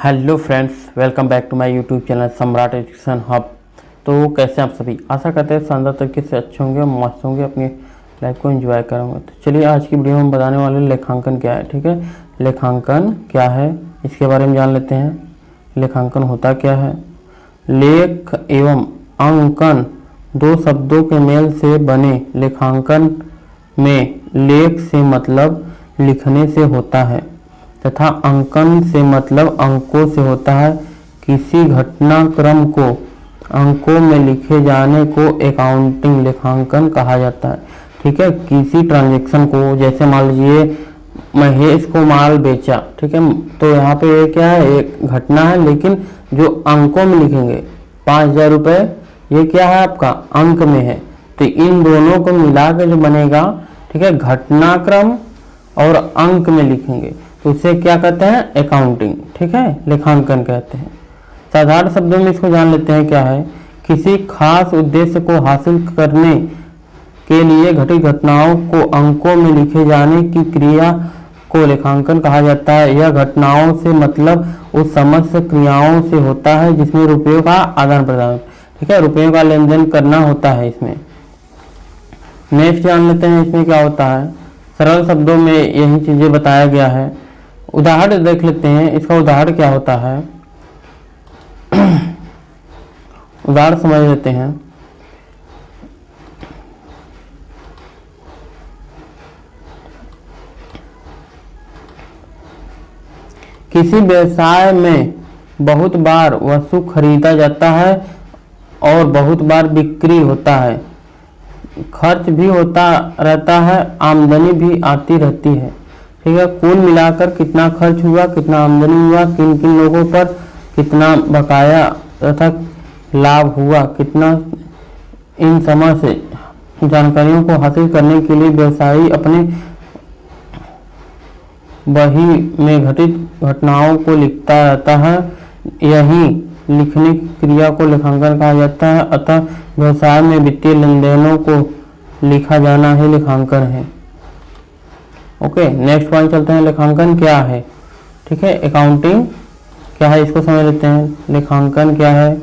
Hello friends, welcome back to my YouTube channel Samrat education hub. तो कैसे आप सभी, आशा करते हैं शानदार तरीके से अच्छे होंगे, मस्त होंगे, अपनी लाइफ को एंजॉय करेंगे। तो चलिए आज की वीडियो में बताने वाले लेखांकन क्या है। ठीक है, लेखांकन क्या है इसके बारे में जान लेते हैं। लेखांकन होता क्या है। लेख एवं अंकन दो शब्दों के मेल से बने लेखांकन में लेख से मतलब लिखने से होता है तथा अंकन से मतलब अंकों से होता है। किसी घटनाक्रम को अंकों में लिखे जाने को अकाउंटिंग लेखांकन कहा जाता है। ठीक है, किसी ट्रांजैक्शन को, जैसे मान लीजिए महेश को माल बेचा, ठीक है, तो यहाँ पे ये क्या है, एक घटना है, लेकिन जो अंकों में लिखेंगे 5,000 रुपये, ये क्या है आपका अंक में है। तो इन दोनों को मिला के जो बनेगा, ठीक है, घटनाक्रम और अंक में लिखेंगे तो उसे क्या कहते हैं, अकाउंटिंग। ठीक है, लेखांकन कहते हैं। साधारण शब्दों में इसको जान लेते हैं क्या है। किसी खास उद्देश्य को हासिल करने के लिए घटित घटनाओं को अंकों में लिखे जाने की क्रिया को लेखांकन कहा जाता है। यह घटनाओं से मतलब उस समस्त क्रियाओं से होता है जिसमें रुपयों का आदान प्रदान, ठीक है, रुपयों का लेन देन करना होता है इसमें। नेक्स्ट जान लेते हैं इसमें क्या होता है। सरल शब्दों में यही चीजें बताया गया है। उदाहरण देख लेते हैं, इसका उदाहरण क्या होता है। उदाहरण समझ लेते हैं। किसी व्यवसाय में बहुत बार वस्तु खरीदा जाता है और बहुत बार बिक्री होता है, खर्च भी होता रहता है, आमदनी भी आती रहती है। ठीक है, कुल मिलाकर कितना खर्च हुआ, कितना आमदनी हुआ, किन किन लोगों पर कितना बकाया तथा लाभ हुआ, कितना, इन समय से जानकारियों को हासिल करने के लिए व्यवसायी अपने बही में घटित घटनाओं को लिखता रहता है। यही लिखने की क्रिया को लेखांकन कहा जाता है। अतः व्यवसाय में वित्तीय लेन देनों को लिखा जाना ही लेखांकन है। ओके, नेक्स्ट पॉइंट चलते हैं। लेखांकन क्या है। ठीक है, अकाउंटिंग क्या है इसको समझ लेते हैं। लेखांकन क्या है।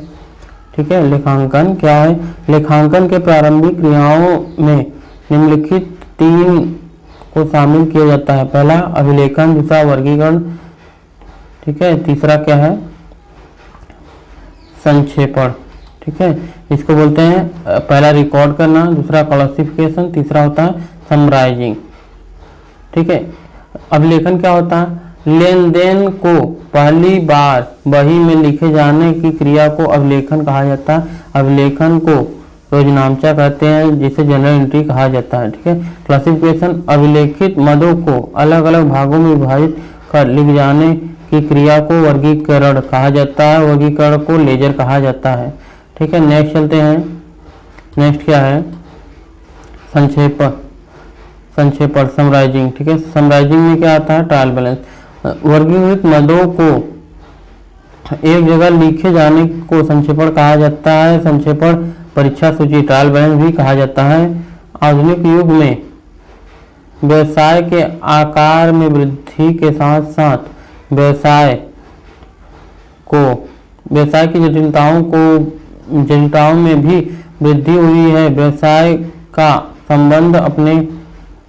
ठीक है, लेखांकन क्या है। लेखांकन के प्रारंभिक क्रियाओं में निम्नलिखित 3 को शामिल किया जाता है। पहला अभिलेखन, दूसरा वर्गीकरण, ठीक है, तीसरा क्या है, संक्षेपण। ठीक है, इसको बोलते हैं पहला रिकॉर्ड करना, दूसरा क्लासिफिकेशन, तीसरा होता है समराइजिंग। ठीक है, अभिलेखन क्या होता है, लेन देन को पहली बार बही में लिखे जाने की क्रिया को अभिलेखन कहा जाता है। अभिलेखन को रोजनामचा कहते हैं, जिसे जनरल एंट्री कहा जाता है। ठीक है, क्लासिफिकेशन अभिलेखित मदों को अलग अलग भागों में विभाजित कर लिख जाने की क्रिया को वर्गीकरण कहा जाता है। वर्गीकरण को लेजर कहा जाता है। ठीक है, नेक्स्ट चलते हैं। नेक्स्ट क्या है, संक्षेपण समराइजिंग। ठीक है, समराइजिंग में क्या आता है, ट्रायल बैलेंस। वर्गीकृत मदों को एक जगह लिखे जाने को संक्षेपण कहा जाता है। संक्षेपण परीक्षा सूची, ट्रायल बैलेंस भी कहा जाता है। आधुनिक युग में व्यवसाय के आकार में वृद्धि के साथ साथ व्यवसाय की जटिलताओं में भी वृद्धि हुई है। व्यवसाय का संबंध अपने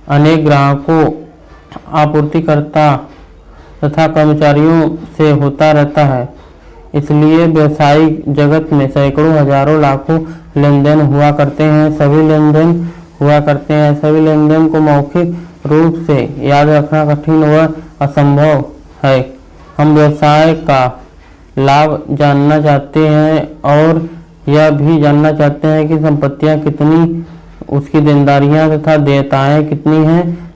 अनेक ग्राहकों, आपूर्तिकर्ता तथा कर्मचारियों से होता रहता है। इसलिए व्यवसायिक जगत में सैकड़ों, हजारों, लाखों लेन देन हुआ करते हैं। सभी लेन देन को मौखिक रूप से याद रखना कठिन व असंभव है। हम व्यवसाय का लाभ जानना चाहते हैं और यह भी जानना चाहते हैं कि संपत्तियां कितनी, उसकी देनदारियां तथा देयताएं कितनी हैं,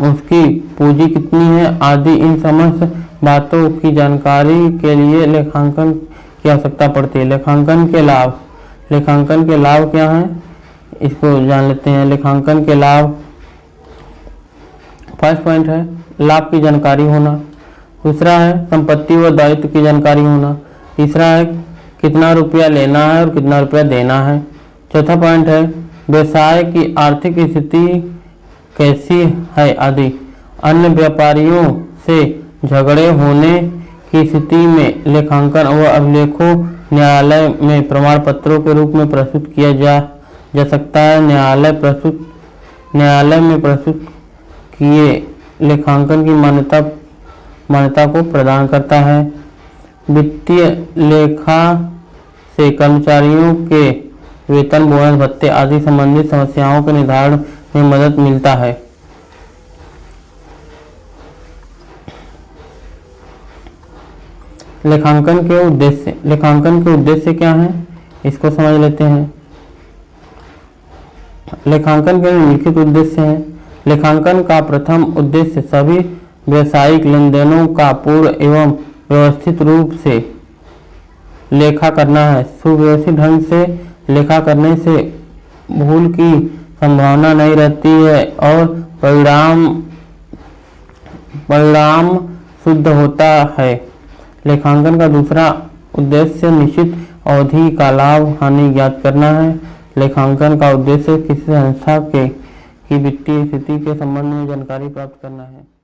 उसकी पूंजी कितनी है आदि। इन समस्त बातों की जानकारी के लिए लेखांकन की आवश्यकता पड़ती है। लेखांकन के लाभ क्या हैं, इसको जान लेते हैं। लेखांकन के लाभ, फर्स्ट पॉइंट है लाभ की जानकारी होना। दूसरा है संपत्ति व दायित्व की जानकारी होना। तीसरा है कितना रुपया लेना है और कितना रुपया देना है। चौथा पॉइंट है व्यवसाय की आर्थिक स्थिति कैसी है आदि। अन्य व्यापारियों से झगड़े होने की स्थिति में लेखांकन व अभिलेखों न्यायालय में प्रमाण पत्रों के रूप में प्रस्तुत किया जा सकता है। न्यायालय में प्रस्तुत किए लेखांकन की मान्यता को प्रदान करता है। वित्तीय लेखा से कर्मचारियों के वेतन, बोनस, भत्ते आदि संबंधित समस्याओं के निर्धारण में मदद मिलता है। लेखांकन के उद्देश्य क्या हैं, इसको समझ लेते हैं। लेखांकन के निम्नलिखित उद्देश्य हैं। लेखांकन का प्रथम उद्देश्य सभी व्यावसायिक लेनदेनों का पूर्ण एवं व्यवस्थित रूप से लेखा करना है। सुव्यवस्थित ढंग से लेखा करने से भूल की संभावना नहीं रहती है और परिणाम शुद्ध होता है। लेखांकन का दूसरा उद्देश्य निश्चित अवधि का लाभ हानि ज्ञात करना है। लेखांकन का उद्देश्य किसी संस्था की वित्तीय स्थिति के संबंध में जानकारी प्राप्त करना है।